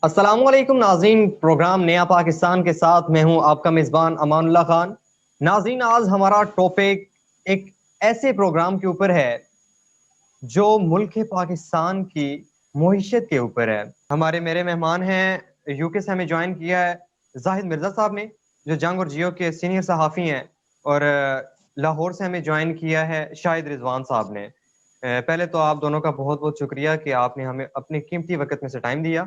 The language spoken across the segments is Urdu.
السلام علیکم ناظرین، پروگرام نیا پاکستان کے ساتھ میں ہوں آپ کا میزبان امان اللہ خان۔ ناظرین، آج ہمارا ٹاپک ایک ایسے پروگرام کے اوپر ہے جو ملک پاکستان کی معیشت کے اوپر ہے۔ میرے مہمان ہیں، یو کے سے ہمیں جوائن کیا ہے زاہد مرزا صاحب نے، جو جنگ اور جیو کے سینئر صحافی ہیں، اور لاہور سے ہمیں جوائن کیا ہے شاہد رضوان صاحب نے۔ پہلے تو آپ دونوں کا بہت بہت شکریہ کہ آپ نے ہمیں اپنے قیمتی وقت میں سے ٹائم دیا۔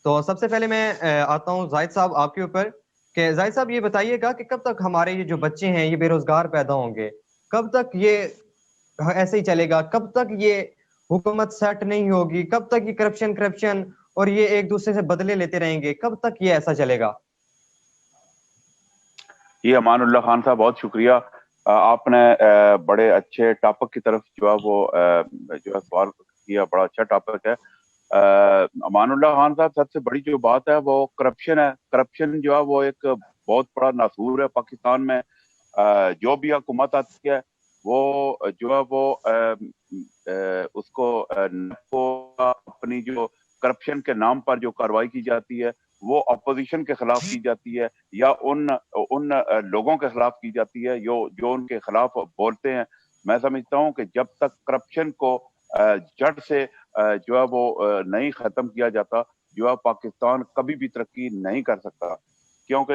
تو سب سے پہلے میں آتا ہوں زاہد صاحب آپ کے اوپر، کہ زاہد صاحب یہ بتائیے گا کہ کب تک ہمارے یہ جو بچے ہیں یہ بے روزگار پیدا ہوں گے؟ کب تک یہ ایسے ہی چلے گا؟ کب تک یہ حکومت سیٹ نہیں ہوگی؟ کب تک یہ کرپشن اور یہ ایک دوسرے سے بدلے لیتے رہیں گے؟ کب تک یہ ایسا چلے گا؟ یہ امان اللہ خان صاحب بہت شکریہ، آپ نے بڑے اچھے ٹاپک کی طرف جو ہے وہ جو ہے سوال کیا، بڑا اچھا ٹاپک ہے۔ امان اللہ خان صاحب، سب سے بڑی جو بات ہے وہ کرپشن ہے۔ کرپشن جو ہے وہ ایک بہت بڑا ناسور ہے پاکستان میں۔ جو بھی حکومت آتی ہے وہ جو ہے وہ اس کو اپنی جو کرپشن کے نام پر جو کارروائی کی جاتی ہے وہ اپوزیشن کے خلاف کی جاتی ہے، یا ان لوگوں کے خلاف کی جاتی ہے جو ان کے خلاف بولتے ہیں۔ میں سمجھتا ہوں کہ جب تک کرپشن کو جڑ سے جو ہے وہ نہیں ختم کیا جاتا، جو ہے پاکستان کبھی بھی ترقی نہیں کر سکتا، کیونکہ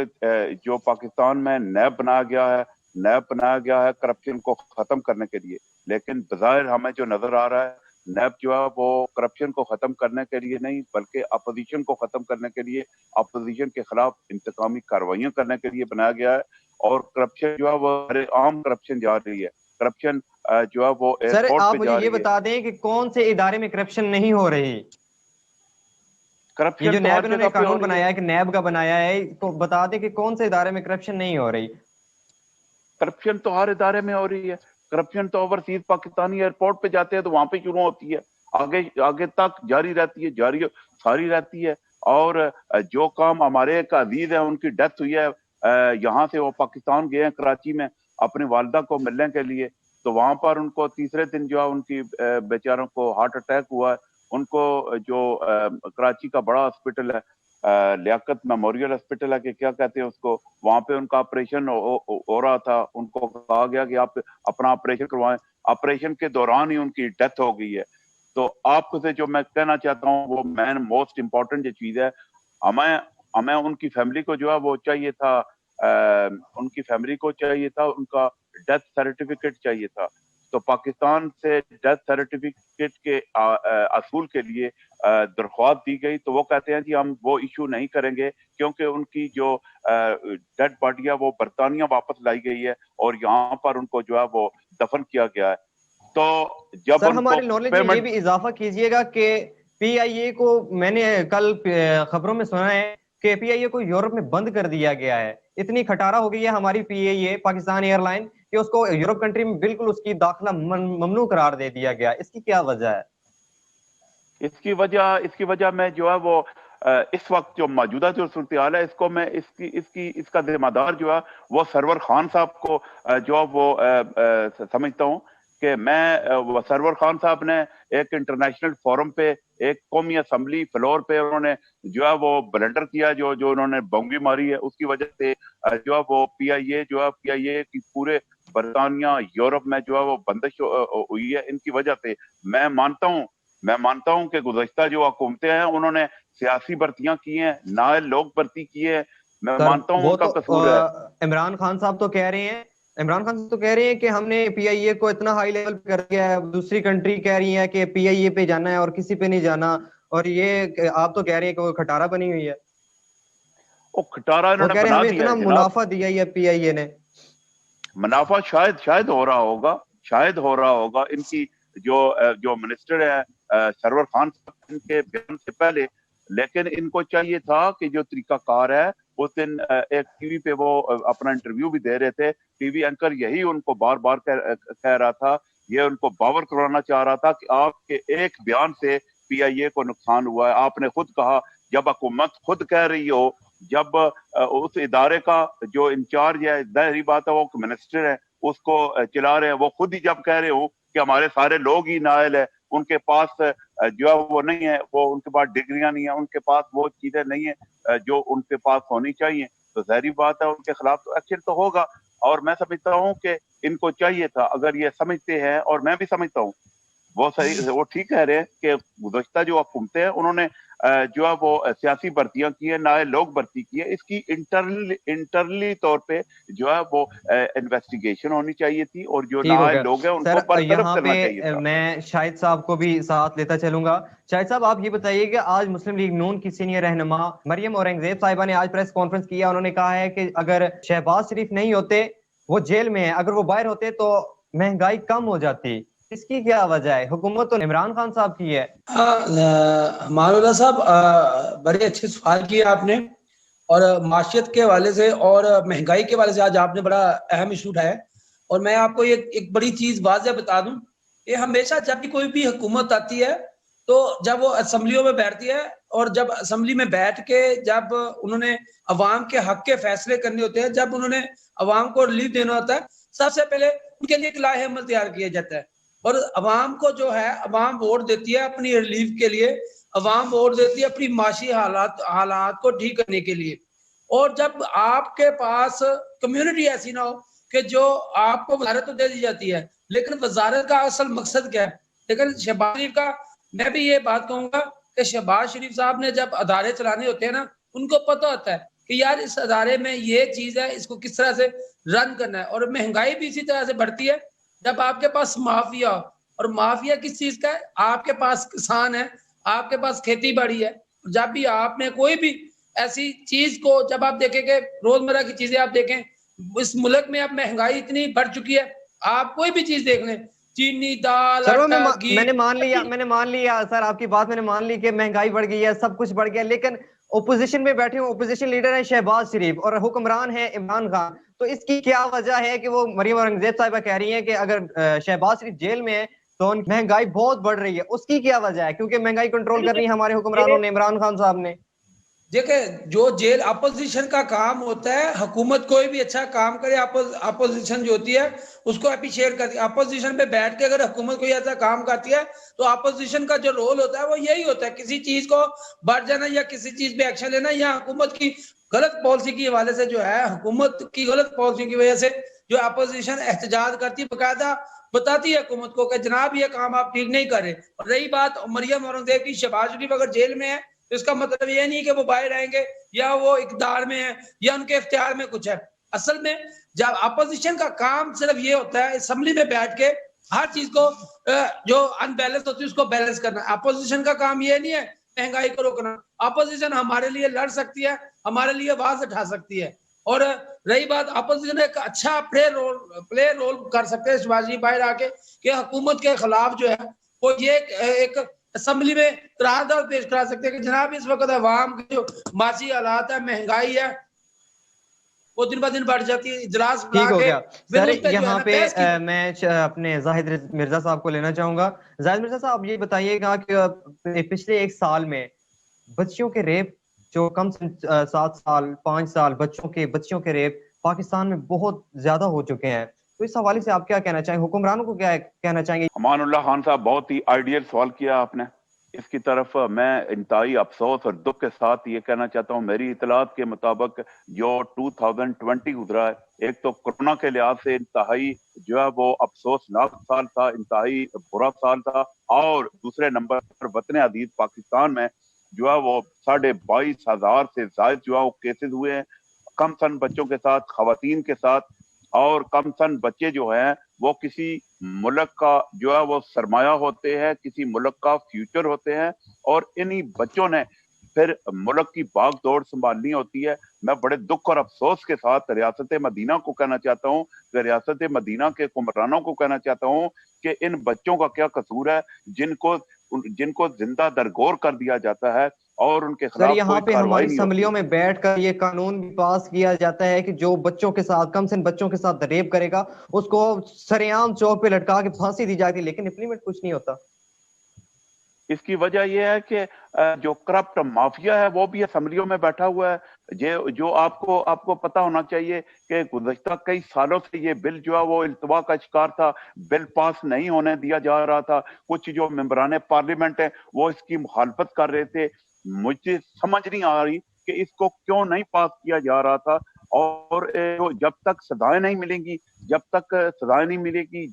جو پاکستان میں نیب بنایا گیا ہے کرپشن کو ختم کرنے کے لیے، لیکن بظاہر ہمیں جو نظر آ رہا ہے نیب جو ہے وہ کرپشن کو ختم کرنے کے لیے نہیں بلکہ اپوزیشن کو ختم کرنے کے لیے، اپوزیشن کے خلاف انتقامی کارروائیاں کرنے کے لیے بنایا گیا ہے۔ اور کرپشن جو ہے وہ عام کرپشن جا رہی ہے، کرپشن جو ہے وہ سر ایئرپورٹ آپ پہ مجھے جا یہ رہی ہے۔ بتا دیں کہ کون سے ادارے میں کرپشن نہیں ہو رہی؟ یہ کرپشن جو تو نیب ہر انہوں نے جگہ پہ ہو قانون رہی ہے۔ بنایا ہے کہ نیب کا بنایا ہے، تو بتا دیں کہ کون سے ادارے میں کرپشن نہیں ہو رہی؟ کرپشن تو ہر ادارے میں ہو رہی ہے۔ کرپشن تو اوورسیز پاکستانی ایئرپورٹ پہ جاتے ہیں تو وہاں پہ شروع ہوتی ہے، آگے تک جاری رہتی ہے، جاری ساری رہتی ہے۔ اور جو کام ہمارے ایک عزیز ہیں، ان کی ڈیتھ ہوئی ہے، یہاں سے وہ پاکستان گئے ہیں کراچی میں اپنی والدہ کو ملنے کے لیے، تو وہاں پر ان کو تیسرے دن جو ہے ان کی بیچاروں کو ہارٹ اٹیک ہوا ہے۔ ان کو جو کراچی کا بڑا ہاسپٹل ہے، لیاقت میموریل ہاسپٹل ہے کہ کیا کہتے ہیں اس کو، وہاں پہ ان کا آپریشن ہو رہا تھا۔ ان کو کہا گیا کہ آپ اپنا آپریشن کروائیں، آپریشن کے دوران ہی ان کی ڈیتھ ہو گئی ہے۔ تو آپ سے جو میں کہنا چاہتا ہوں وہ مین موسٹ امپورٹنٹ جو چیز ہے، ہمیں ان کی فیملی کو جو ہے وہ چاہیے تھا، ان کی فیملی کو چاہیے تھا، ان کا ڈیتھ سرٹیفکیٹ چاہیے تھا۔ تو پاکستان سے ڈیتھ سرٹیفکیٹ کے اصول کے لیے درخواست دی گئی، تو وہ کہتے ہیں جی ہم وہ ایشو نہیں کریں گے، کیونکہ ان کی جو ڈیڈ باڈی ہے وہ برطانیہ واپس لائی گئی ہے اور یہاں پر ان کو جو ہے وہ دفن کیا گیا ہے۔ تو جب سر ان کو ہماری نالج میں یہ پیمنٹ، بھی اضافہ کیجئے گا کہ پی آئی اے کو، میں نے کل خبروں میں سنا ہے کہ پی آئی اے کو یورپ میں بند کر دیا گیا ہے۔ اتنی کھٹارا ہو گئی ہے ہماری پی آئی اے پاکستان ایئر لائن کہ اس کو یورپ کنٹری میں بالکل اس کی داخلہ ممنوع قرار دے دیا گیا۔ اس کی کیا وجہ ہے؟ اس کی وجہ میں جو ہے وہ اس وقت جو موجودہ جو صورتحال ہے، اس کو میں اس کا ذمہ دار جو ہے وہ سرور خان صاحب کو جو وہ سمجھتا ہوں کہ سرور خان صاحب نے ایک انٹرنیشنل فورم پہ، ایک قومی اسمبلی فلور پہ انہوں نے جو ہے وہ بلنڈر کیا، جو انہوں نے بونگی ماری ہے، اس کی وجہ سے جو ہے وہ پی آئی اے کی پورے برطانیہ یورپ میں جو ہے وہ بندش ہوئی ہے۔ ان کی وجہ سے میں مانتا ہوں کہ گزشتہ جو حکومتیں ہیں انہوں نے سیاسی بھرتیاں کی ہیں، نائل لوگ بھرتی کیے ہیں، میں سر مانتا ہوں وہ ان کا تو قصور ہے۔ عمران خان صاحب تو کہہ رہے ہیں کہ ہم نے پی آئی اے کو اتنا ہائی لیول پہ کر دیا ہے، دوسری کنٹری کہہ رہی ہے کہ پی آئی اے پہ جانا ہے اور کسی پہ نہیں جانا، اور یہ آپ تو کہہ رہے ہیں کہ وہ کھٹارا بنی ہوئی ہے۔ وہ کھٹارا وہ انہوں نے کہہ رہے ہیں بنا ہمیں دیا اتنا ہے جناب۔ منافع دیا ہے پی آئی اے نے۔ منافع شاید ہو رہا ہوگا ان کی جو منسٹر ہے سرور خان صاحب، ان کے بیان سے پہلے، لیکن ان کو چاہیے تھا کہ جو طریقہ کار ہے، اس دن ایک ٹی وی پہ وہ اپنا انٹرویو بھی دے رہے تھے، ٹی وی اینکر یہی ان کو بار بار کہہ رہا تھا، یہ ان کو باور کرانا چاہ رہا تھا کہ آپ کے ایک بیان سے پی آئی اے کو نقصان ہوا ہے۔ آپ نے خود کہا، جب حکومت خود کہہ رہی ہو، جب اس ادارے کا جو انچارج ہے، ظاہری بات ہے وہ منسٹر ہے، اس کو چلا رہے ہیں، وہ خود ہی جب کہہ رہے ہو کہ ہمارے سارے لوگ ہی نائل ہے، ان کے پاس جو ہے وہ نہیں ہے, وہ ان کے پاس ڈگریاں نہیں ہیں, ان کے پاس وہ چیزیں نہیں ہیں جو ان کے پاس ہونی چاہیے, تو ظاہری بات ہے ان کے خلاف تو ایکشن تو ہوگا. اور میں سمجھتا ہوں کہ ان کو چاہیے تھا, اگر یہ سمجھتے ہیں, اور میں بھی سمجھتا ہوں وہ صحیح, وہ ٹھیک کہہ رہے ہیں کہ گزشتہ جو حکومتیں ہیں انہوں نے جو ہے وہ سیاسی بھرتیاں کی ہیں, نئے لوگ بھرتی کی ہیں, اس کی انٹرنلی طور پہ جو ہے وہ انویسٹیگیشن ہونی چاہیے تھی, اور جو ٹھیک ہو نئے گیا لوگ ہیں ان سر. کو برطرف یہاں کرنا چاہیے پہ تھا. میں شاہد صاحب کو بھی ساتھ لیتا چلوں گا. شاہد صاحب آپ یہ بتائیے کہ آج مسلم لیگ نون کی سینئر رہنما مریم اورنگزیب صاحبہ نے آج پریس کانفرنس کیا, انہوں نے کہا ہے کہ اگر شہباز شریف نہیں ہوتے, وہ جیل میں ہیں, اگر وہ باہر ہوتے تو مہنگائی کم ہو جاتی. اس کی کیا وجہ ہے؟ حکومت تو عمران خان صاحب کی ہے. مان اللہ صاحب بڑے اچھے سوال کیے آپ نے, اور معاشیت کے حوالے سے اور مہنگائی کے حوالے سے آج آپ نے بڑا اہم ایشو اٹھایا. اور میں آپ کو ایک بڑی چیز واضح بتا دوں کہ ہمیشہ جب بھی کوئی بھی حکومت آتی ہے تو جب وہ اسمبلیوں میں بیٹھتی ہے, اور جب اسمبلی میں بیٹھ کے جب انہوں نے عوام کے حق کے فیصلے کرنے ہوتے ہیں, جب انہوں نے عوام کو ریلیف دینا ہوتا ہے, سب سے پہلے ان کے لیے ایک لائحہ عمل تیار کیا جاتا ہے. اور عوام کو جو ہے, عوام ووٹ دیتی ہے اپنی ریلیف کے لیے, عوام ووٹ دیتی ہے اپنی معاشی حالات کو ٹھیک کرنے کے لیے. اور جب آپ کے پاس کمیونٹی ایسی نہ ہو کہ جو آپ کو وزارت تو دے دی جاتی ہے, لیکن وزارت کا اصل مقصد کیا ہے. لیکن شہباز شریف کا میں بھی یہ بات کہوں گا کہ شہباز شریف صاحب نے جب ادارے چلانے ہوتے ہیں نا, ان کو پتہ ہوتا ہے کہ یار اس ادارے میں یہ چیز ہے, اس کو کس طرح سے رن کرنا ہے. اور مہنگائی بھی اسی طرح سے بڑھتی ہے جب آپ کے پاس مافیا ہو. اور مافیا کس چیز کا ہے؟ آپ کے پاس کسان ہے, آپ کے پاس کھیتی باڑی ہے. جب بھی آپ نے کوئی بھی ایسی چیز کو, جب آپ دیکھیں کہ روزمرہ کی چیزیں آپ دیکھیں, اس ملک میں اب مہنگائی اتنی بڑھ چکی ہے, آپ کوئی بھی چیز دیکھ لیں, چینی, دال, سر آٹا, گھی, میں نے مان لیا سر, آپ کی بات میں نے مان لی کہ مہنگائی بڑھ گئی ہے, سب کچھ بڑھ گیا, لیکن اپوزیشن میں بیٹھے ہوں, اپوزیشن لیڈر ہے شہباز شریف اور حکمران ہے عمران خان. تو اس کی کیا وجہ ہے کہ وہ مریم اورنگزیب صاحبہ کہہ رہی ہیں کہ اگر شہباز شریف جیل میں ہے تو مہنگائی بہت بڑھ رہی ہے؟ اس کی کیا وجہ ہے؟ کیونکہ مہنگائی کنٹرول کرنی ہے ہمارے حکمرانوں نے, عمران خان صاحب نے. دیکھیں جو جیل اپوزیشن کا کام ہوتا ہے, حکومت کوئی بھی اچھا کام کرے, اپوزیشن جو ہوتی ہے اس کو اپریشیٹ کرتی ہے. اپوزیشن پہ بیٹھ کے اگر حکومت کوئی ایسا کام کرتی ہے تو اپوزیشن کا جو رول ہوتا ہے وہ یہی ہوتا ہے, کسی چیز کو بڑھ جانا یا کسی چیز پہ ایکشن لینا, یا حکومت کی غلط پالیسی کی حوالے سے جو ہے, حکومت کی غلط پالیسی کی وجہ سے جو اپوزیشن احتجاج کرتی, باقاعدہ بتاتی ہے حکومت کو کہ جناب یہ کام آپ ٹھیک نہیں کر رہے. اور رہی بات مریم اورنگزیب کی, شہباز شریف اگر جیل میں ہے تو اس کا مطلب یہ نہیں کہ وہ باہر آئیں گے یا وہ اقتدار میں ہے یا ان کے اختیار میں کچھ ہے. اصل میں جب اپوزیشن کا کام صرف یہ ہوتا ہے اسمبلی میں بیٹھ کے ہر چیز کو جو ان بیلنس ہوتی ہے اس کو بیلنس کرنا. اپوزیشن کا کام یہ نہیں ہے مہنگائی کو روکنا. اپوزیشن ہمارے لیے لڑ سکتی ہے, ہمارے لیے آواز اٹھا سکتی ہے. اور رہی بات اپوزیشن ایک اچھا پلے رول کر سکتے ہیں شہباز شریف باہر آ کے کہ حکومت کے خلاف جو ہے وہ یہ ایک اسمبلی میں قرارداد پیش کرا سکتے ہیں کہ جناب اس وقت عوام کے جو معاشی حالات ہے, مہنگائی ہے, وہ دن بہ دن بڑھ جاتی ہے. اجلاس بلا ٹھیک ہو کے گیا پھر سر. اس پہ جو ہے یہاں نا پہ بحث کی. میں اپنے زاہد مرزا صاحب کو لینا چاہوں گا. زاہد مرزا صاحب یہ بتائیے گا کہ پچھلے ایک سال میں بچیوں کے ریپ جو کم سے 7 سال 5 سال بچیوں کے ریپ پاکستان میں بہت زیادہ ہو چکے ہیں, تو اس حوالے سے آپ کیا کہنا چاہیں, حکمرانوں کو کیا کہنا چاہیں گے؟ امان اللہ خان صاحب بہت ہی آئیڈیل سوال کیا آپ نے. اس کی طرف میں انتہائی افسوس اور دکھ کے ساتھ یہ کہنا چاہتا ہوں, میری اطلاعات کے مطابق جو 2020 گزرا ہے, ایک تو کورونا کے لحاظ سے انتہائی جو ہے وہ افسوسناک سال تھا, انتہائی برا سال تھا, اور دوسرے نمبر پر وطن عزیز پاکستان میں جو ہے وہ 22,500 سے زائد جو ہے وہ کیسز ہوئے ہیں, کم سن بچوں کے ساتھ, خواتین کے ساتھ. اور کم سن بچے جو ہیں وہ کسی ملک کا جو ہے وہ سرمایہ ہوتے ہیں, کسی ملک کا فیوچر ہوتے ہیں, اور انہی بچوں نے پھر ملک کی بھاگ دوڑ سنبھالنی ہوتی ہے. میں بڑے دکھ اور افسوس کے ساتھ ریاست مدینہ کو کہنا چاہتا ہوں, کہ ریاست مدینہ کے حکمرانوں کو کہنا چاہتا ہوں کہ ان بچوں کا کیا قصور ہے جن کو زندہ درگور کر دیا جاتا ہے اور ان کے سر خلاف یہاں کوئی پہ کارروائی ہماری نہیں ہوتی. اسمبلیوں میں بیٹھ کر یہ قانون بھی پاس کیا جاتا ہے کہ جو بچوں کے ساتھ کم سن بچوں کے ساتھ ریپ کرے گا اس کو سریعام چوک پہ لٹکا کے پھانسی دی جاتی ہے, لیکن امپلیمنٹ کچھ نہیں ہوتا. اس کی وجہ یہ ہے کہ جو کرپٹ مافیا ہے وہ بھی اسمبلیوں میں بیٹھا ہوا ہے. جو آپ کو پتا ہونا چاہیے کہ گزشتہ کئی سالوں سے یہ بل جو ہے وہ التوا کا شکار تھا. بل پاس نہیں ہونے دیا جا رہا تھا. کچھ جو ممبران پارلیمنٹ ہیں وہ اس کی مخالفت کر رہے تھے. مجھے سمجھ نہیں آ رہی کہ اس کو کیوں نہیں پاس کیا جا رہا تھا. اور جب تک سزائیں نہیں ملیں گی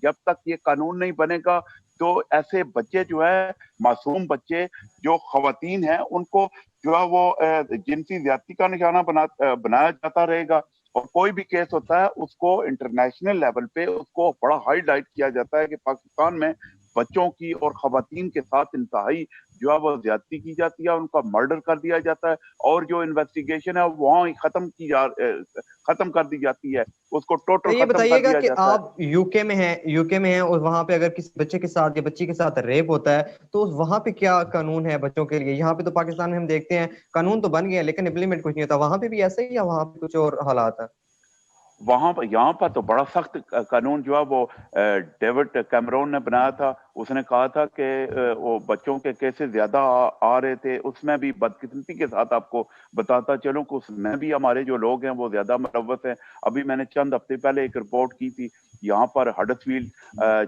جب تک یہ قانون نہیں بنے گا تو ایسے بچے جو ہے معصوم بچے جو خواتین ہیں ان کو جو ہے وہ جنسی زیادتی کا نشانہ بنایا جاتا رہے گا. اور کوئی بھی کیس ہوتا ہے اس کو انٹرنیشنل لیول پہ اس کو بڑا ہائی لائٹ کیا جاتا ہے کہ پاکستان میں بچوں کی اور خواتین کے ساتھ انتہائی جو ہے وہ زیادتی کی جاتی ہے, ان کا مرڈر کر دیا جاتا ہے, اور جو انویسٹیگیشن ہے وہاں ہی ختم کر دی جاتی ہے, اس کو ٹوٹل یہ ختم کر بتائیے گا دیا کہ جاتا ہے. آپ یو کے میں ہیں اور وہاں پہ اگر کسی بچے کے ساتھ یا بچی کے ساتھ ریپ ہوتا ہے تو وہاں پہ کیا قانون ہے بچوں کے لیے؟ یہاں پہ تو پاکستان میں ہم دیکھتے ہیں قانون تو بن گیا لیکن امپلیمنٹ کچھ نہیں ہوتا. وہاں پہ بھی ایسا ہی یا وہاں پہ کچھ اور حالات ہیں؟ یہاں پر تو بڑا سخت قانون جو ہے وہ ڈیوڈ کیمرون نے بنایا تھا. اس نے کہا تھا کہ وہ بچوں کے کیسز زیادہ آ رہے تھے. اس میں بھی بدقسمتی کے ساتھ آپ کو بتاتا چلوں کہ اس میں بھی ہمارے جو لوگ ہیں وہ زیادہ ملوث ہیں. ابھی میں نے چند ہفتے پہلے ایک رپورٹ کی تھی, یہاں پر ہڈسفیلڈ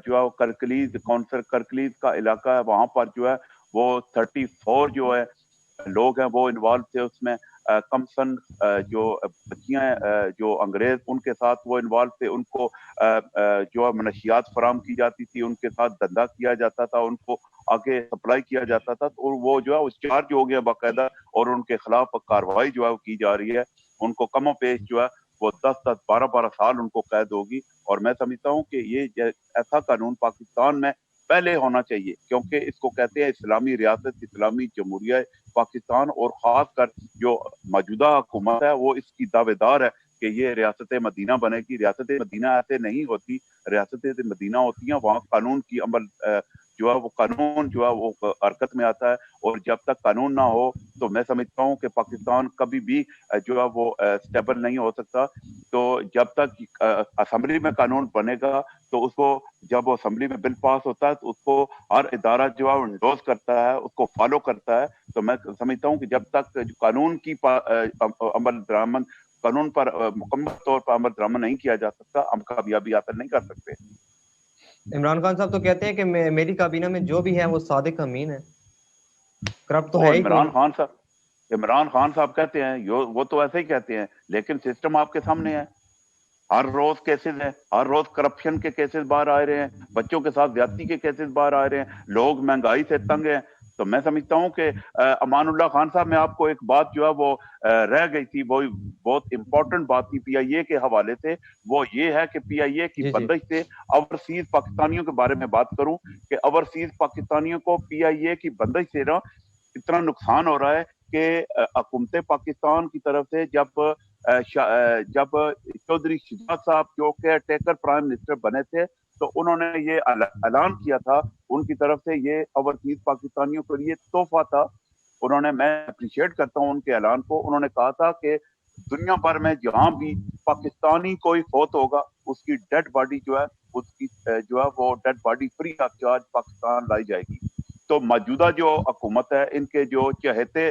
جو ہے کرکلیز کونسل کرکلیز کا علاقہ ہے, وہاں پر جو ہے وہ 34 جو ہے لوگ ہیں وہ انوالو تھے اس میں. کم سن جو بچیاں جو انگریز ان کے ساتھ وہ انوالو تھے, ان کو جو منشیات فراہم کی جاتی تھی, ان کے ساتھ دھندا کیا جاتا تھا, ان کو آگے سپلائی کیا جاتا تھا, اور وہ جو ہے اس چارج ہو گیا باقاعدہ, اور ان کے خلاف کارروائی جو ہے وہ کی جا رہی ہے. ان کو کم و بیش جو ہے وہ 10 12 سال ان کو قید ہوگی. اور میں سمجھتا ہوں کہ یہ ایسا قانون پاکستان میں پہلے ہونا چاہیے, کیونکہ اس کو کہتے ہیں اسلامی ریاست, اسلامی جمہوریہ پاکستان, اور خاص کر جو موجودہ حکومت ہے وہ اس کی دعوے دار ہے کہ یہ ریاست مدینہ بنے گی. ریاست مدینہ ایسے نہیں ہوتی. ریاست مدینہ ہوتی ہیں وہاں قانون کی عمل جو ہے وہ قانون جو ہے وہ حرکت میں آتا ہے, اور جب تک قانون نہ ہو تو میں سمجھتا ہوں کہ پاکستان کبھی بھی جو ہے وہ اسٹیبل نہیں ہو سکتا. تو جب تک اسمبلی میں قانون بنے گا تو اس کو جب وہ اسمبلی میں بل پاس ہوتا ہے تو اس کو ہر ادارہ جو ہے وہ انڈوز کرتا ہے, اس کو فالو کرتا ہے. تو میں سمجھتا ہوں کہ جب تک قانون کی عمل درآمد قانون پر مکمل طور پر عمل درآمد نہیں کیا جا سکتا, ہم کامیابی حاصل نہیں کر سکتے. عمران خان صاحب تو کہتے ہیں کہ میری کابینہ میں جو بھی ہے وہ صادق امین ہے, کرپٹ تو وہ ہے ہی کوئی نہیں. عمران خان صاحب کہتے ہیں وہ تو ایسے ہی کہتے ہیں, لیکن سسٹم آپ کے سامنے ہے. ہر روز کیسز ہیں, ہر روز کرپشن کے کیسز باہر آ رہے ہیں, بچوں کے ساتھ زیادتی کے کیسز باہر آ رہے ہیں, لوگ مہنگائی سے تنگ ہیں. تو میں سمجھتا ہوں کہ امان اللہ خان صاحب, میں آپ کو ایک بات جو ہے وہ رہ گئی تھی, وہ بہت امپورٹنٹ بات تھی پی آئی اے کے حوالے سے, وہ یہ ہے کہ پی آئی اے کی جی بندش سے اوورسیز پاکستانیوں کے بارے میں بات کروں کہ اوورسیز پاکستانیوں کو پی آئی اے کی بندش سے نا اتنا نقصان ہو رہا ہے کہ حکومت پاکستان کی طرف سے جب چودھری شجاعت صاحب جو کہ ٹیکر پرائم منسٹر بنے تھے تو انہوں نے یہ اعلان کیا تھا, ان کی طرف سے یہ اوورسیز پاکستانیوں کے لیے تحفہ تھا. انہوں نے, میں اپریشیٹ کرتا ہوں ان کے اعلان کو, انہوں نے کہا تھا کہ دنیا بھر میں جہاں بھی پاکستانی کوئی فوت ہوگا اس کی ڈیڈ باڈی جو ہے اس کی جو ہے وہ dead body free of charge Pakistan لائی جائے گی. تو موجودہ جو حکومت ہے, ان کے جو چہیتے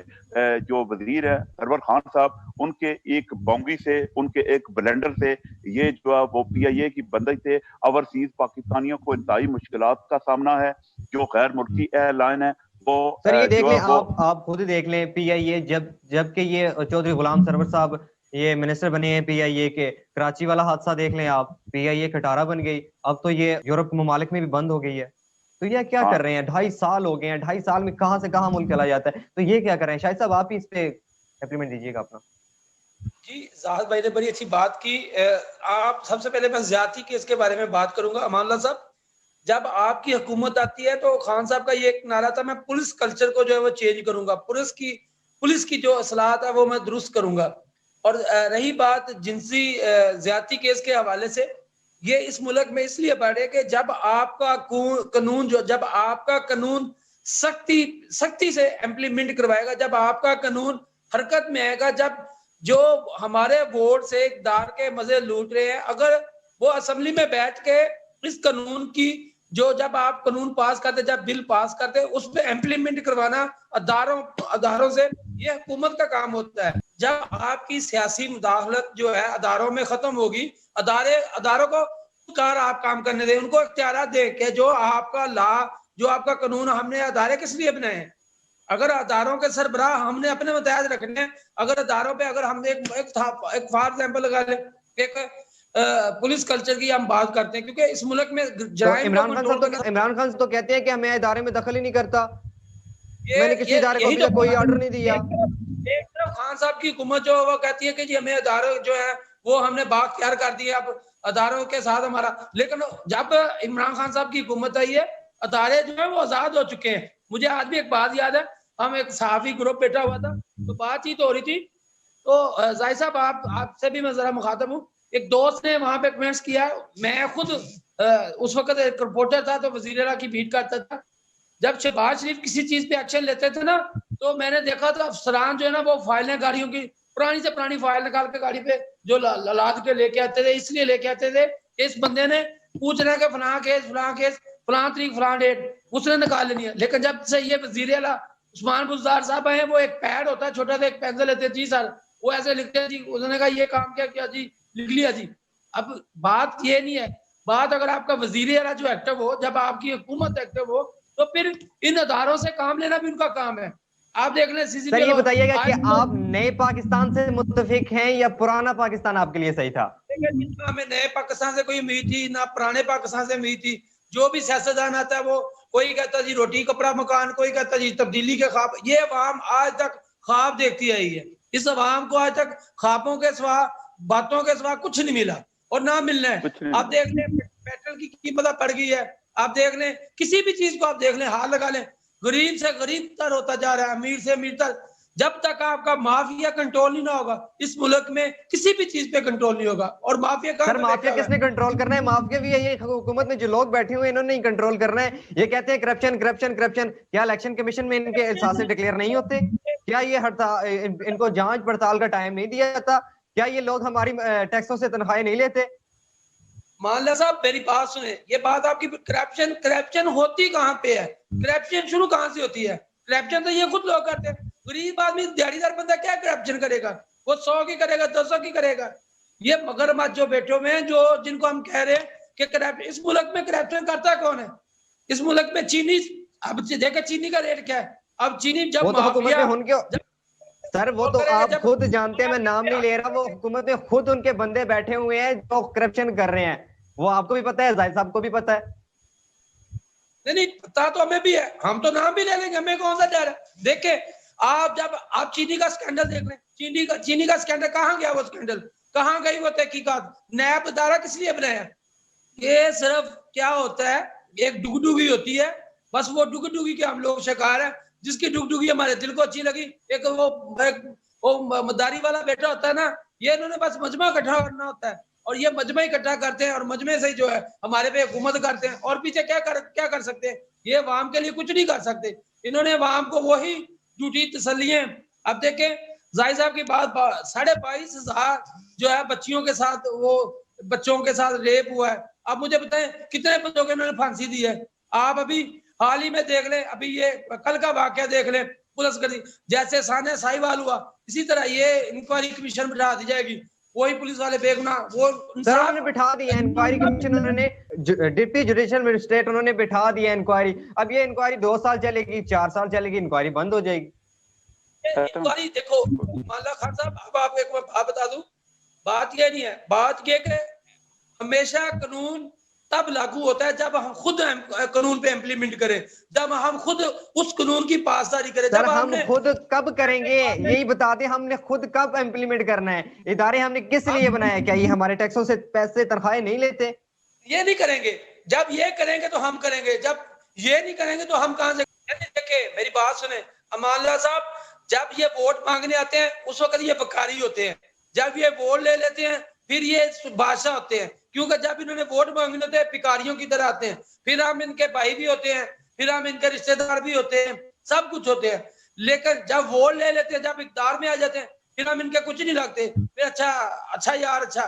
جو وزیر ہے سرور خان صاحب, ان کے ایک بونگی سے, ان کے ایک بلینڈر سے یہ جو ہے وہ پی آئی اے کی بندش سے اوورسیز پاکستانیوں کو انتہائی مشکلات کا سامنا ہے. جو غیر ملکی ایئر لائن ہے وہ سر یہ دیکھ جو لیں, ہے وہ آپ خود ہی دیکھ لیں, پی آئی اے جب کہ یہ چودھری غلام سرور صاحب یہ منسٹر بنے ہیں پی آئی اے کے, کراچی والا حادثہ دیکھ لیں آپ, پی آئی اے کھٹارا بن گئی, اب تو یہ یورپ ممالک میں بھی بند ہو گئی ہے. تو یہ کیا ہاں کر رہے ہیں؟ 2.5 سال ہو گئے ہیں, 2.5 سال میں کہاں سے کہاں ملک چلا جاتا ہے. تو یہ کیا کر رہے ہیں؟ شاہد صاحب آپ ہی اس پہ امپلیمنٹ دیجیے گا اپنا. جی زاہد بھائی نے بڑی اچھی بات کی. آپ سب سے پہلے میں زیادتی کیس کے بارے میں بات کروں گا. امان اللہ صاحب, جب آپ کی حکومت آتی ہے تو خان صاحب کا یہ ایک نعرہ تھا, میں پولیس کلچر کو جو ہے وہ چینج کروں گا, پولیس کی جو اصلاحات ہے وہ میں درست کروں گا. اور رہی بات جنسی زیادتی کیس کے حوالے سے, یہ اس ملک میں اس لیے بڑھے کہ جب آپ کا قانون سختی سے امپلیمنٹ کروائے گا, جب آپ کا قانون حرکت میں آئے گا, جب جو ہمارے ووٹ سے اقتدار کے مزے لوٹ رہے ہیں اگر وہ اسمبلی میں بیٹھ کے اس قانون کی جو جب آپ قانون پاس کرتے, جب بل پاس کرتے, اس پہ امپلیمنٹ کروانا اداروں سے, یہ حکومت کا کام ہوتا ہے. جب آپ کی سیاسی مداخلت جو ہے اداروں میں ختم ہوگی, اداروں کو آپ کام کرنے دیں, ان کو اختیارات دیں کہ جو آپ کا لا, جو آپ کا قانون, ہم نے ادارے کس لیے بنائے ہیں. اگر اداروں کے سربراہ ہم نے اپنے متحد رکھنے ہیں, اگر اداروں پہ اگر ہم ایک فار ایگزامپل لگا لیں, ایک پولیس کلچر کی ہم بات کرتے ہیں, کیونکہ اس ملک میں جرائم کو کنٹرول کرنا, عمران خان تو کہتے ہیں کہ ہمیں ادارے میں دخل ہی نہیں کرتا, میں نے کسی ادارے کو یہی ابھی تو تک کوئی آرڈر نہیں دیا. ایک طرف خان صاحب کی حکومت جو وہ کہتی ہے کہ جی ہمیں ادارے جو ہے وہ ہم نے بااختیار کر دیے, اب اداروں کے ساتھ ہمارا, لیکن جب عمران خان صاحب کی حکومت آئی ہے ادارے جو ہیں وہ آزاد ہو چکے ہیں. مجھے آج بھی ایک بات یاد ہے, ہم ایک صحافی گروپ بیٹھا ہوا تھا, تو بات چیت ہو رہی تھی, تو زاہد صاحب آپ سے بھی میں ذرا مخاطب ہوں, ایک دوست نے وہاں پہ کمنٹس کیا, میں خود اس وقت ایک رپورٹر تھا تو وزیر اعلیٰ کی بھیٹ کرتا تھا, جب شہباز شریف کسی چیز پہ ایکشن لیتے تھے نا, تو میں نے دیکھا تو افسران جو ہے نا وہ فائلیں گاڑیوں کی پرانی سے پرانی فائل نکال کے گاڑی پہ جو لاد کے لے کے آتے تھے, اس لیے لے کے آتے تھے اس بندے نے پوچھنا کہ فلاں کیس فلاں تاریخ فلاں ڈیٹ اس نے نکال لینی ہے. لیکن جب سے یہ وزیر اعلیٰ عثمان بزدار صاحب آئے, وہ ایک پیڈ ہوتا ہے چھوٹا سا, ایک پینسل لیتے, جی سر, وہ ایسے لکھتے ہیں, جی انہوں نے کہا یہ کام کیا جی لکھ لیا جی. اب بات یہ نہیں ہے, بات اگر آپ کا وزیر اعلیٰ جو ایکٹیو ہو, جب آپ کی حکومت ایکٹیو ہو, تو پھر ان اداروں سے کام لینا بھی ان کا کام ہے. آپ دیکھ لیں سی سی سر پی یہ بتائیے گا کہ آج آپ نئے پاکستان سے متفق ہیں یا پرانا پاکستان آپ کے لیے صحیح تھا؟ ہمیں نئے پاکستان سے کوئی امید تھی نہ پرانے پاکستان سے امید تھی. جو بھی سیاستدان آتا ہے وہ کوئی کہتا جی روٹی کپڑا مکان, کوئی کہتا جی تبدیلی کے خواب. یہ عوام آج تک خواب دیکھتی آئی ہے, اس عوام کو آج تک خوابوں کے سوا, باتوں کے سوا کچھ نہیں ملا اور نہ ملنا ہے. آپ دیکھ لیں پیٹرول کی قیمت بڑھ گئی ہے, آپ دیکھ لیں کسی بھی چیز کو آپ دیکھ لیں, ہاتھ لگا لیں, غریب سے غریب تر ہوتا جا رہا ہے, امیر سے امیر تر. جب تک آپ کا مافیا کنٹرول نہیں نہ ہوگا اس ملک میں, کسی بھی چیز پہ کنٹرول نہیں ہوگا. اور مافیا کہاں سر مافیا کس نے کنٹرول کرنا ہے؟ مافیا بھی یہی حکومت میں جو لوگ بیٹھے ہوئے انہوں نے ہی کنٹرول کرنا ہے. یہ کہتے ہیں کرپشن کرپشن کرپشن, کیا الیکشن کمیشن میں ان کے احساس ڈکلیئر نہیں ہوتے؟ کیا یہ ان کو جانچ پڑتال کا ٹائم نہیں دیا جاتا؟ کیا یہ لوگ ہماری ٹیکسوں سے تنخواہیں نہیں لیتے؟ مانلہ صاحب میری بات سنیں, یہ بات آپ کی, کرپشن ہوتی کہاں پہ ہے, کرپشن شروع کہاں سے ہوتی ہے؟ کرپشن تو یہ خود لوگ کرتے ہیں. غریب آدمی دیہڑی دار بندہ کیا کرپشن کرے گا؟ وہ 100 کی کرے گا, 200 کی کرے گا. یہ مگرمچھ جو بیٹھے ہوئے ہیں, جو جن کو ہم کہہ رہے ہیں کہ اس ملک میں کرپشن کرتا کون ہے؟ اس ملک میں چینی, اب دیکھیں چینی کا ریٹ کیا ہے. اب چینی جب وہ تو حکومت مافیا, میں ان کے سر وہ تو آپ خود جانتے ہیں, میں نام نہیں لے رہا, وہ حکومت میں خود ان کے بندے بیٹھے ہوئے ہیں جو کرپشن کر رہے ہیں. وہ آپ کو بھی پتا ہے, زاہد صاحب کو بھی پتا ہے. نہیں پتا تو ہمیں بھی ہے, ہم تو نام بھی لے لیں گے, ہمیں کون سا ڈر ہے. دیکھیں آپ, جب آپ چینی کا سکینڈل دیکھ لیں, چینی کا سکینڈل کہاں گیا, وہ سکینڈل کہاں گئی, وہ تحقیقات, نیب ادارہ کس لیے بنایا؟ یہ صرف کیا ہوتا ہے, ایک ڈگڈگی ہوتی ہے, بس وہ ڈگڈگی کے ہم لوگ شکار ہیں. جس کی ڈگڈگی ہمارے دل کو اچھی لگی, ایک وہ مداری والا بیٹا ہوتا ہے نا, یہ انہوں نے بس مجمع اکٹھا کرنا ہوتا ہے, اور یہ مجمع اکٹھا کرتے ہیں اور مجمع سے جو ہے ہمارے پہ حکومت کرتے ہیں. اور پیچھے کیا کر سکتے ہیں؟ یہ عوام کے لیے کچھ نہیں کر سکتے. انہوں نے عوام کو وہی جھوٹی تسلیاں. اب دیکھیں زاہد صاحب کی بات, 22,500 جو ہے بچیوں کے ساتھ, وہ بچوں کے ساتھ ریپ ہوا ہے. اب مجھے بتائیں کتنے بچوں کے انہوں نے پھانسی دی ہے؟ آپ ابھی حال ہی میں دیکھ لیں, ابھی یہ کل کا واقعہ دیکھ لیں, پولیس کری جیسے سانحہ ساہیوال ہوا, اسی طرح یہ انکوائری کمیشن بٹھا دی جائے گی, وہی پولیس والے بے گناہ. وہ سر انہوں نے بٹھا دی ہے انکوائری کمیشن, انہوں نے ڈپٹی جوڈیشل مجسٹریٹ انہوں نے بٹھا دی ہے انکوائری. اب یہ انکوائری 2 سال چلے گی, 4 سال چلے گی, انکوائری بند ہو جائے گی. انکوائری دیکھو مالا خان صاحب, اب آپ ایک بات بتا دوں, بات یہ نہیں ہے, بات یہ کہ ہمیشہ قانون تب لاگو ہوتا ہے جب ہم خود قانون پہ امپلیمنٹ کریں, جب ہم خود اس قانون کی پاسداری کریں. سر جب ہم خود کب کریں گے یہی بتا دیں, ہم نے خود کب امپلیمنٹ کرنا ہے؟ ادارے ہم نے کس لیے بنایا ہے؟ کیا یہ ہمارے ٹیکسوں سے پیسے تنخواہیں نہیں لیتے؟ یہ نہیں کریں گے. جب یہ کریں گے تو ہم کریں گے, جب یہ نہیں کریں گے تو ہم کہاں سے؟ دیکھیں میری بات سنیں امان اللہ صاحب, جب یہ ووٹ مانگنے آتے ہیں اس وقت یہ بکاری ہوتے ہیں, جب یہ ووٹ لے لیتے ہیں پھر یہ بادشاہ ہوتے ہیں. کیونکہ جب انہوں نے ووٹ مانگنے ہوتے ہیں بھکاریوں کی طرح آتے ہیں, پھر ہم ان کے بھائی بھی ہوتے ہیں, پھر ہم ان کے رشتہ دار بھی ہوتے ہیں, سب کچھ ہوتے ہیں. لیکن جب ووٹ لے لیتے ہیں, جب اقتدار میں آ جاتے ہیں, پھر ہم ان کے کچھ نہیں لگتے. پھر اچھا یار اچھا.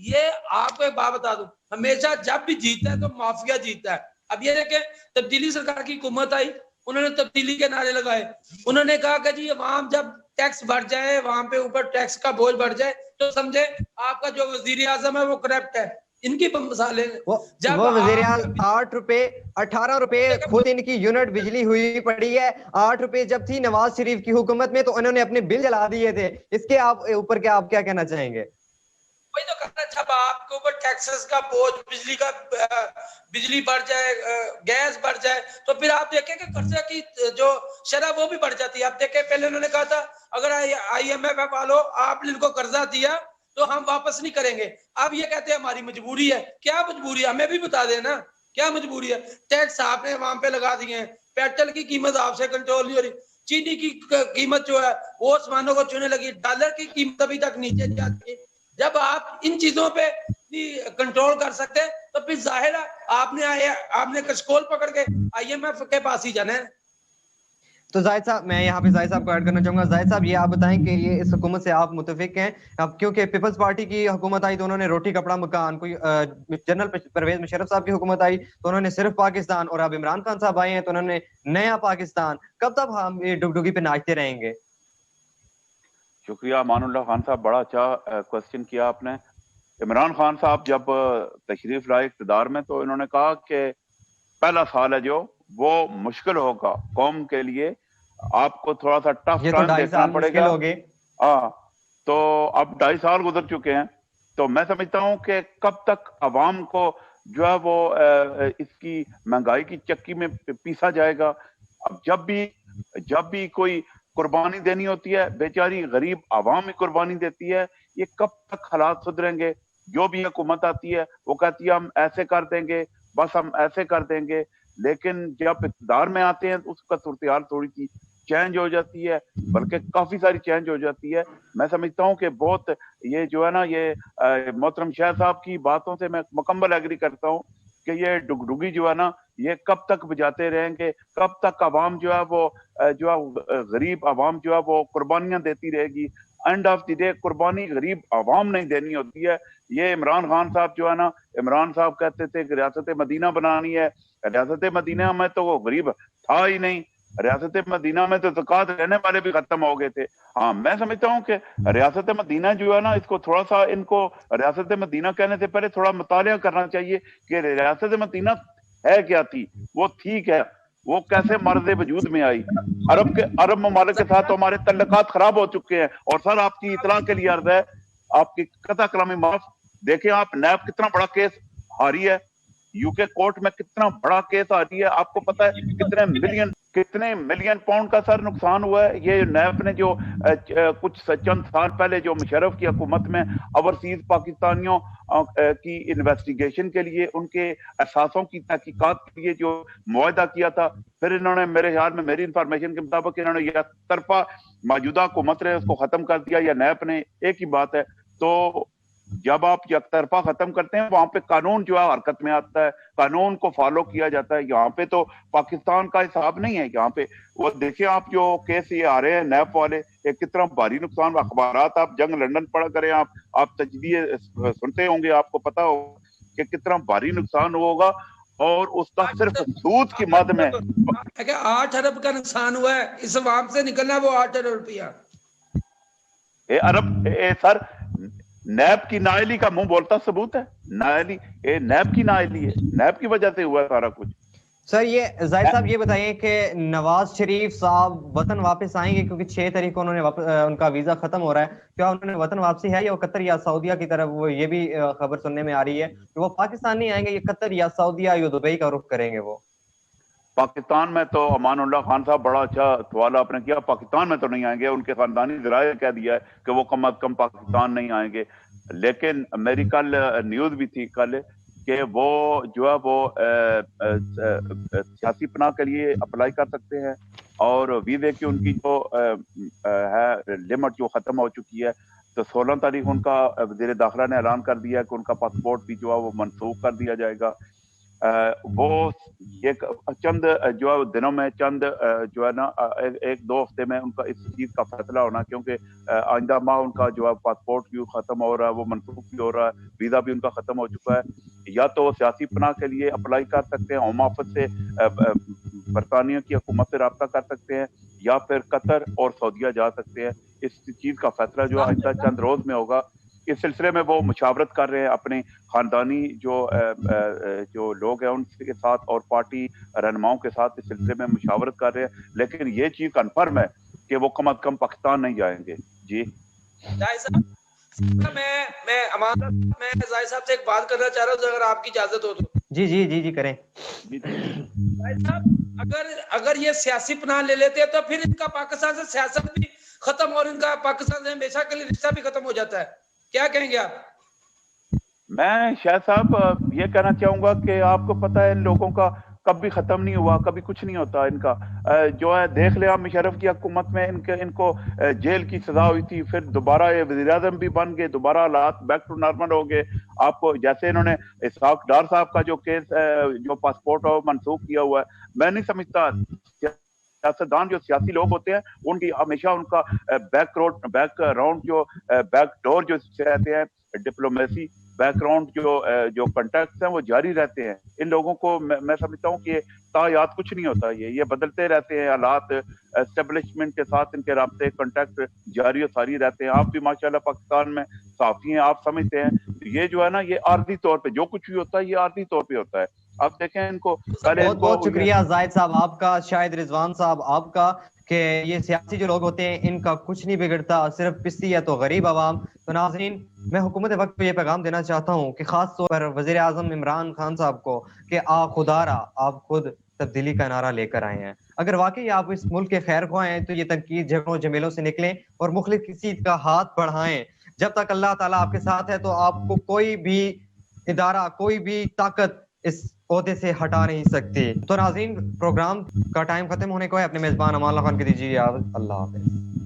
یہ آپ کو ایک بات بتا دوں, ہمیشہ جب بھی جیتا ہے تو مافیا جیتا ہے. اب یہ دیکھیں تبدیلی سرکار کی حکومت آئی, انہوں نے تبدیلی کے نعرے لگائے, انہوں نے کہا کہ جی عوام جب ٹیکس بڑھ جائے, وہاں پہ اوپر ٹیکس کا بوجھ بڑھ جائے تو سمجھے آپ کا جو وزیر اعظم ہے وہ کرپٹ ہے. ان کی مثالیں وہ وزیر اعظم 8 روپے 18 روپے خود ان کی یونٹ بجلی ہوئی پڑی ہے. 8 روپے جب تھی نواز شریف کی حکومت میں تو انہوں نے اپنے بل جلا دیے تھے. اس کے آپ اوپر کیا آپ کیا کہنا چاہیں گے؟ وہی تو کہنا, جب آپ کے اوپر ٹیکسز کا بوجھ, بجلی بڑھ جائے, گیس بڑھ جائے, تو پھر آپ دیکھیں کہ قرضے کی جو شرح وہ بھی بڑھ جاتی ہے. آپ دیکھیں پہلے انہوں نے کہا تھا اگر آئی ایم ایف والوں آپ نے ان کو قرضہ دیا تو ہم واپس نہیں کریں گے. اب یہ کہتے ہیں ہماری مجبوری ہے. کیا مجبوری ہے ہمیں بھی بتا دینا, کیا مجبوری ہے؟ ٹیکس آپ نے وہاں پہ لگا دیے ہیں, پیٹرول کی قیمت آپ سے کنٹرول نہیں ہو رہی, چینی کی قیمت جو ہے وہ آسمانوں کو چھونے لگی, ڈالر کی قیمت ابھی تک نیچے نہیں آتی. جب آپ ان چیزوں پہ کنٹرول کر سکتے تو پھر ظاہر ہے آپ نے کشکول پکڑ کے آئی ایم ایف کے پاس ہی جانا ہے. تو زاہد صاحب, میں یہاں پہ زاہد صاحب کو ایڈ کرنا چاہوں گا. زاہد صاحب یہ آپ بتائیں کہ یہ اس حکومت سے آپ متفق ہیں؟ اب کیونکہ پیپلز پارٹی کی حکومت آئی تو انہوں نے روٹی کپڑا مکان, کوئی جنرل پرویز مشرف صاحب کی حکومت آئی تو انہوں نے صرف پاکستان, اور اب عمران خان صاحب آئے ہیں تو انہوں نے نیا پاکستان. کب تک ہم یہ ڈگڈگی پہ ناچتے رہیں گے؟ شکریہ امان اللہ خان صاحب, بڑا اچھا کوسچن کیا آپ نے. عمران خان صاحب جب تشریف لائے اقتدار میں تو انہوں نے کہا کہ پہلا سال ہے جو وہ مشکل ہوگا قوم کے لیے, آپ کو تھوڑا سا ٹف یہ تو ٹائم 2.5 دیکھنا سال پڑے مشکل گا. ہو گئے. ہاں, تو اب 2.5 سال گزر چکے ہیں, تو میں سمجھتا ہوں کہ کب تک عوام کو جو ہے وہ اس کی مہنگائی کی چکی میں پیسا جائے گا. اب جب بھی کوئی قربانی دینی ہوتی ہے, بیچاری غریب عوام ہی قربانی دیتی ہے. یہ کب تک حالات سدھریں گے؟ جو بھی حکومت آتی ہے وہ کہتی ہے ہم ایسے کر دیں گے, بس ہم ایسے کر دیں گے, لیکن جب اقتدار میں آتے ہیں اس کا صورتحال تھوڑی سی چینج ہو جاتی ہے, بلکہ کافی ساری چینج ہو جاتی ہے. میں سمجھتا ہوں کہ بہت یہ جو ہے نا, یہ محترم شاہ صاحب کی باتوں سے میں مکمل ایگری کرتا ہوں کہ یہ ڈگڈگی جو ہے نا یہ کب تک بجاتے رہیں گے, کب تک عوام جو ہے وہ غریب عوام جو ہے وہ قربانیاں دیتی رہے گی. اینڈ آف دی ڈے قربانی غریب عوام نہیں دینی ہوتی ہے. یہ عمران خان صاحب جو ہے نا, عمران صاحب کہتے تھے کہ ریاست مدینہ بنانی ہے. ریاست مدینہ میں تو وہ غریب تھا ہی نہیں, ریاست مدینہ میں تو زکوٰۃ لینے والے بھی ختم ہو گئے تھے. ہاں, میں سمجھتا ہوں کہ ریاست مدینہ جو ہے نا, اس کو تھوڑا سا ان کو ریاست مدینہ کہنے سے پہلے تھوڑا مطالعہ کرنا چاہیے کہ ریاست مدینہ ہے کیا تھی, وہ ٹھیک ہے, وہ کیسے مرد وجود میں آئی. عرب ممالک کے ساتھ تو ہمارے تعلقات خراب ہو چکے ہیں. اور سر آپ کی اطلاع کے لیے عرض ہے, آپ کی قطع کلامی معاف, دیکھیں آپ نیب کتنا بڑا کیس ہاری ہے, یو کے کورٹ میں کتنا بڑا کیس ہاری ہے. آپ کو پتا ہے کتنے ملین پاؤنڈ کا سر نقصان ہوا ہے. یہ نیب نے جو کچھ چند سال پہلے جو مشرف کی حکومت میں اوورسیز پاکستانیوں کی انویسٹیگیشن کے لیے, ان کے احساسوں کی تحقیقات کے لیے جو معاہدہ کیا تھا, پھر انہوں نے میرے خیال میں, میری انفارمیشن کے مطابق, انہوں نے یہ طرفہ موجودہ حکومت نے اس کو ختم کر دیا, یا نیب نے, ایک ہی بات ہے. تو جب آپ یک طرفہ ختم کرتے ہیں وہاں پہ قانون جو ہے حرکت میں آتا ہے, قانون کو فالو کیا جاتا ہے. یہاں پہ تو پاکستان کا حساب نہیں ہے. یہاں پہ وہ دیکھیں آپ جو کیس یہ آ رہے ہیں نیب والے, ایک کتنا بھاری نقصان. اخبارات آپ جنگ لندن پڑھا کریں, آپ تجزیے سنتے ہوں گے, آپ کو پتا ہوگا کہ کتنا بھاری نقصان ہوگا, اور اس کا صرف سود کی مد میں 8 ارب کا نقصان ہوا ہے. اس عوام سے نکلنا وہ 8 ارب روپیہ. سر نیب کی نااہلی کا منہ بولتا ثبوت ہے. نااہلی نیب کی نااہلی ہے, نیب کی وجہ سے ہوا سارا کچھ. سر یہ زاہد صاحب یہ بتائیے کہ نواز شریف صاحب وطن واپس آئیں گے؟ کیونکہ 6 تاریخ کو انہوں نے ان کا ویزا ختم ہو رہا ہے. کیا انہوں نے وطن واپسی ہے یا وہ قطر یا سعودیہ کی طرف, وہ یہ بھی خبر سننے میں آ رہی ہے کہ وہ پاکستان نہیں آئیں گے, یہ قطر یا سعودیہ یا دبئی کا رخ کریں گے. وہ پاکستان میں تو امان اللہ خان صاحب بڑا اچھا سوال آپ نے کیا, پاکستان میں تو نہیں آئیں گے. ان کے خاندانی ذرائع کہہ دیا ہے کہ وہ کم از کم پاکستان نہیں آئیں گے. لیکن میری کل نیوز بھی تھی کل کہ وہ جو ہے وہ سیاسی پناہ کے لیے اپلائی کر سکتے ہیں, اور ویزے کی ان کی جو ہے لمٹ جو ختم ہو چکی ہے. تو 16 تاریخ ان کا وزیر داخلہ نے اعلان کر دیا کہ ان کا پاسپورٹ بھی جو ہے وہ منسوخ کر دیا جائے گا. وہ ایک چند جو ہے دنوں میں چند جو ہے نا ایک دو ہفتے میں ان کا اس چیز کا فیصلہ ہونا، کیونکہ آئندہ ماہ ان کا جو ہے پاسپورٹ بھی ختم ہو رہا ہے، وہ منسوخ بھی ہو رہا ہے، ویزا بھی ان کا ختم ہو چکا ہے. یا تو وہ سیاسی پناہ کے لیے اپلائی کر سکتے ہیں، ہوم آفس سے برطانیہ کی حکومت سے رابطہ کر سکتے ہیں، یا پھر قطر اور سعودیہ جا سکتے ہیں. اس چیز کا فیصلہ جو آئندہ چند روز میں ہوگا. اس سلسلے میں وہ مشاورت کر رہے ہیں اپنے خاندانی جو لوگ ہیں ان کے ساتھ اور پارٹی رہنماؤں کے ساتھ اس سلسلے میں مشاورت کر رہے ہیں، لیکن یہ چیز کنفرم ہے کہ وہ کم از کم پاکستان نہیں جائیں گے. جی میں زاہد صاحب سے ایک بات کرنا چاہ رہا ہوں، اگر آپ کی اجازت ہو تو. جی کریں. زاہد صاحب اگر یہ سیاسی پناہ لے لیتے تو پھر ان کا پاکستان سے سیاست بھی ختم اور ان کا پاکستان سے ہمیشہ کے لیے رشتہ بھی ختم ہو جاتا ہے. کیا کہیں گے آپ؟ میں شاہد صاحب یہ کہنا چاہوں گا کہ آپ کو پتہ ہے ان لوگوں کا کبھی ختم نہیں ہوا، کبھی کچھ نہیں ہوتا ان کا. جو ہے دیکھ لیں آپ مشرف کی حکومت میں ان کو جیل کی سزا ہوئی تھی، پھر دوبارہ یہ وزیر اعظم بھی بن گئے، دوبارہ حالات بیک ٹو نارمل ہو گئے. آپ کو جیسے انہوں نے اسحاق ڈار صاحب کا جو کیس جو پاسپورٹ منسوخ کیا ہوا ہے، میں نہیں سمجھتا سیاستدان جو سیاسی لوگ ہوتے ہیں ان کی ہمیشہ ان کا بیک گراؤنڈ جو بیک ڈور جو رہتے ہیں ڈپلومیسی بیک گراؤنڈ جو کنٹیکٹس ہیں وہ جاری رہتے ہیں. ان لوگوں کو میں سمجھتا ہوں کہ تا یاد کچھ نہیں ہوتا، یہ بدلتے رہتے ہیں حالات، اسٹیبلشمنٹ کے ساتھ ان کے رابطے کنٹیکٹ جاری و ساری رہتے ہیں. آپ بھی ماشاءاللہ پاکستان میں صحافی ہیں، آپ سمجھتے ہیں یہ جو ہے نا یہ عارضی طور پہ جو کچھ بھی ہوتا ہے یہ عارضی طور پہ ہوتا ہے. آپ دیکھیں ان کو بہت بہت شکریہ زاہد صاحب آپ کا، شاہد رضوان صاحب آپ کا، کہ یہ سیاسی جو لوگ ہوتے ہیں ان کا کچھ نہیں بگڑتا، صرف پستی ہے تو غریب عوام. تو ناظرین میں حکومت وقت پہ یہ پیغام دینا چاہتا ہوں کہ خاص طور پر وزیر اعظم عمران خان صاحب کو کہ خدارا آپ خود تبدیلی کا نعرہ لے کر آئے ہیں. اگر واقعی آپ اس ملک کے خیر خواہ ہیں تو یہ تنقید جھگڑوں جمیلوں سے نکلیں اور مخلص کسی کا ہاتھ بڑھائیں. جب تک اللہ تعالیٰ آپ کے ساتھ ہے تو آپ کو کوئی بھی ادارہ کوئی بھی طاقت اس عہدے سے ہٹا نہیں سکتی. تو ناظرین پروگرام کا ٹائم ختم ہونے کو ہے، اپنے میزبان امان اللہ خان کی دیجیے. اللہ حافظ.